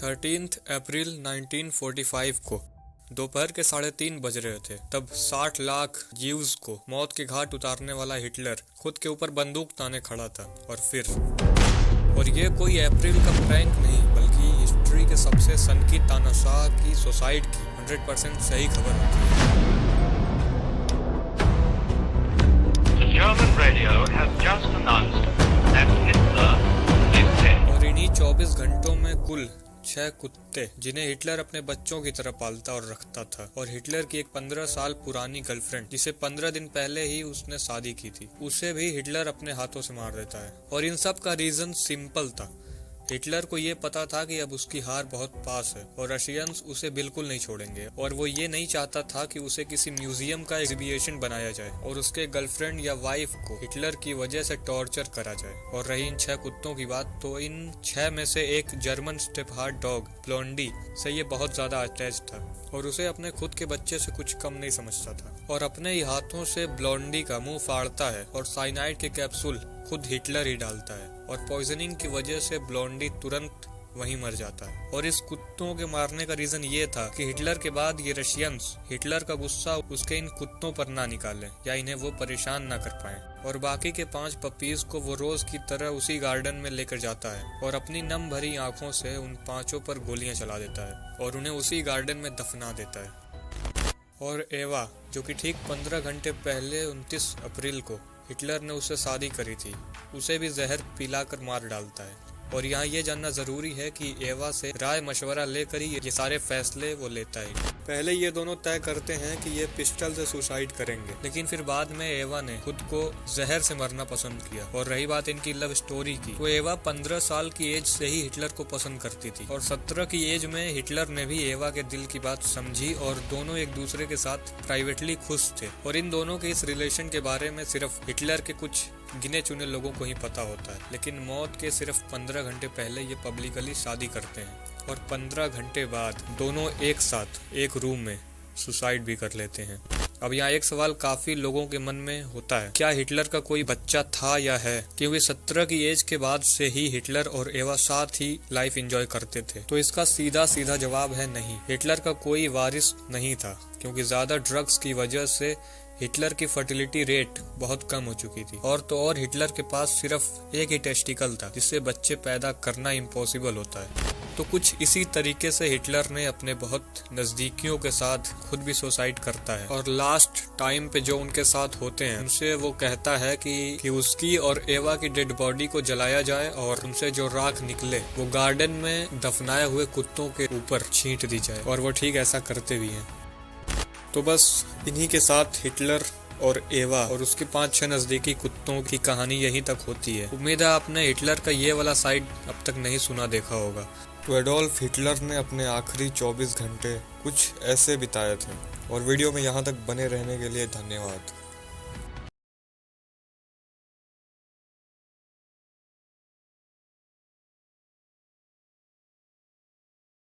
13 अप्रैल 1945 को दोपहर के 3:30 बज रहे थे। तब 60 लाख जीव्स को मौत के घाट उतारने वाला हिटलर खुद के ऊपर बंदूक ताने खड़ा था। और ये कोई अप्रैल का प्रैंक नहीं, बल्कि हिस्ट्री के सबसे सनकी तानाशाह की सुसाइड की 100% सही खबर होती है। German radio has just announced that Hitler is dead. और इन्हीं 24 घंटों में कुल 6 कुत्ते, जिन्हें हिटलर अपने बच्चों की तरह पालता और रखता था, और हिटलर की एक 15 साल पुरानी गर्लफ्रेंड, जिसे 15 दिन पहले ही उसने शादी की थी, उसे भी हिटलर अपने हाथों से मार देता है। और इन सब का रीजन सिंपल था। हिटलर को ये पता था कि अब उसकी हार बहुत पास है और रशियंस उसे बिल्कुल नहीं छोड़ेंगे, और वो ये नहीं चाहता था कि उसे किसी म्यूजियम का एग्जीबिशन बनाया जाए और उसके गर्लफ्रेंड या वाइफ को हिटलर की वजह से टॉर्चर करा जाए। और रही इन 6 कुत्तों की बात, तो इन 6 में से एक जर्मन स्टेपहार्ड डॉग ब्लोंडी से ये बहुत ज्यादा अटैच था और उसे अपने खुद के बच्चे से कुछ कम नहीं समझता था, और अपने ही हाथों से ब्लोंडी का मुंह फाड़ता है और साइनाइड के कैप्सूल खुद हिटलर ही डालता है, और पॉइजनिंग की वजह से ब्लोंडी तुरंत वहीं मर जाता है। और इस कुत्तों के मारने का रीजन ये था कि हिटलर के बाद ये रशियंस हिटलर का गुस्सा उसके इन कुत्तों पर ना निकालें या इन्हें वो परेशान ना कर पाएं। और बाकी के 5 पपीज को वो रोज की तरह उसी गार्डन में लेकर जाता है और अपनी नम भरी आंखों से उन 5 पर गोलियां चला देता है और उन्हें उसी गार्डन में दफना देता है। और एवा, जो कि ठीक 15 घंटे पहले 29 अप्रैल को हिटलर ने उससे शादी करी थी, उसे भी जहर पिलाकर मार डालता है। और यहाँ ये जानना जरूरी है कि एवा से राय मशवरा लेकर ही ये सारे फैसले वो लेता है। पहले ये दोनों तय करते हैं कि ये पिस्टल से सुसाइड करेंगे, लेकिन फिर बाद में एवा ने खुद को जहर से मरना पसंद किया। और रही बात इनकी लव स्टोरी की, तो एवा 15 साल की एज से ही हिटलर को पसंद करती थी, और 17 की एज में हिटलर ने भी एवा के दिल की बात समझी और दोनों एक दूसरे के साथ प्राइवेटली खुश थे। और इन दोनों के इस रिलेशन के बारे में सिर्फ हिटलर के कुछ गिने चुने लोगों को ही पता होता है, लेकिन मौत के सिर्फ 15 घंटे पहले ये पब्लिकली शादी करते हैं और 15 घंटे बाद दोनों एक साथ एक रूम में सुसाइड भी कर लेते हैं। अब यहाँ एक सवाल काफी लोगों के मन में होता है, क्या हिटलर का कोई बच्चा था या है? क्योंकि 17 की एज के बाद से ही हिटलर और एवा साथ ही लाइफ एंजॉय करते थे। तो इसका सीधा सीधा जवाब है नहीं, हिटलर का कोई वारिस नहीं था, क्योंकि ज्यादा ड्रग्स की वजह से हिटलर की फर्टिलिटी रेट बहुत कम हो चुकी थी। और हिटलर के पास सिर्फ एक ही टेस्टिकल था, जिससे बच्चे पैदा करना इम्पॉसिबल होता है। तो कुछ इसी तरीके से हिटलर ने अपने बहुत नजदीकियों के साथ खुद भी सुसाइड करता है, और लास्ट टाइम पे जो उनके साथ होते हैं उनसे वो कहता है कि उसकी और एवा की डेड बॉडी को जलाया जाए और उनसे जो राख निकले वो गार्डन में दफनाए हुए कुत्तों के ऊपर छींट दी जाए, और वो ठीक ऐसा करते भी हैं। तो बस इन्हीं के साथ हिटलर और एवा और उसके 5-6 नजदीकी कुत्तों की कहानी यहीं तक होती है। उम्मीद है आपने हिटलर का ये वाला साइड अब तक नहीं सुना देखा होगा। तो एडोल्फ हिटलर ने अपने आखिरी 24 घंटे कुछ ऐसे बिताए थे। और वीडियो में यहाँ तक बने रहने के लिए धन्यवाद।